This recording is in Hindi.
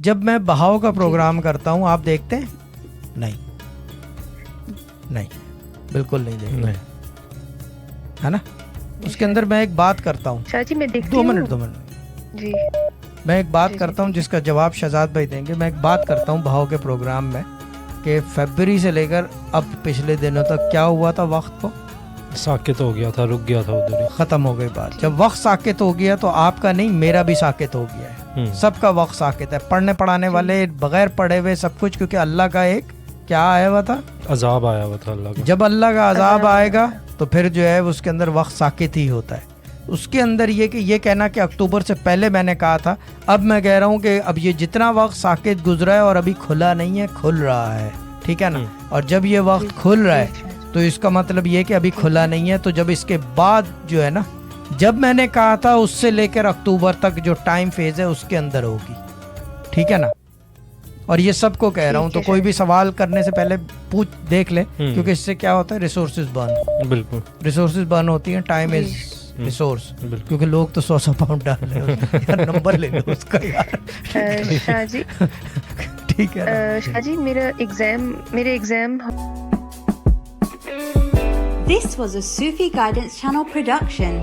जब मैं बहाव का प्रोग्राम करता हूँ आप देखते हैं? नहीं, नहीं, बिल्कुल नहीं देखते, नहीं। है ना? उसके अंदर मैं एक बात करता हूँ। शाह जी मैं देखती 2 हूँ। मिनट 2 मिनट जी मैं एक बात जी, करता हूँ जी। जिसका जवाब शहजाद भाई देंगे। मैं एक बात करता हूँ बहाव के प्रोग्राम में कि फरवरी से लेकर अब पिछले दिनों तक क्या हुआ था, वक्त को साकित हो गया था, रुक गया था उधर ही। ख़त्म हो गई बात। जब वक्त साकित हो गया तो आपका नहीं मेरा भी साकित हो गया है, सबका वक्त साकित है। पढ़ने पढ़ाने वाले बगैर पढ़े हुए सब कुछ, क्योंकि अल्लाह का एक क्या आया हुआ था, अजाब आया हुआ था अल्लाह का। जब अल्लाह का अजाब अजाब आएगा तो फिर जो है उसके अंदर वक्त साकित ही होता है। उसके अंदर ये कि ये कहना कि अक्टूबर से पहले मैंने कहा था, अब मैं कह रहा हूँ कि अब ये जितना वक्त साकित गुजरा है और अभी खुला नहीं है, खुल रहा है, ठीक है ना? और जब ये वक्त खुल रहा है तो इसका मतलब ये कि अभी खुला नहीं है। तो जब इसके बाद जो है ना, जब मैंने कहा था उससे लेकर अक्टूबर तक जो टाइम फेज है उसके अंदर होगी, ठीक है ना? और ये सबको कह रहा हूँ, तो कोई भी सवाल करने से पहले पूछ देख ले, क्योंकि इससे क्या होता है, रिसोर्सेज बर्न, बिल्कुल रिसोर्सेज बर्न होती हैं, टाइम इज रिसोर्स, क्योंकि लोग तो 100 पाउंड डाल रहे हैं यार, नंबर ले लो उसका यार। शाह जी ठीक है ना? शाह जी मेरे exam This was a Sufi Guidance Channel production.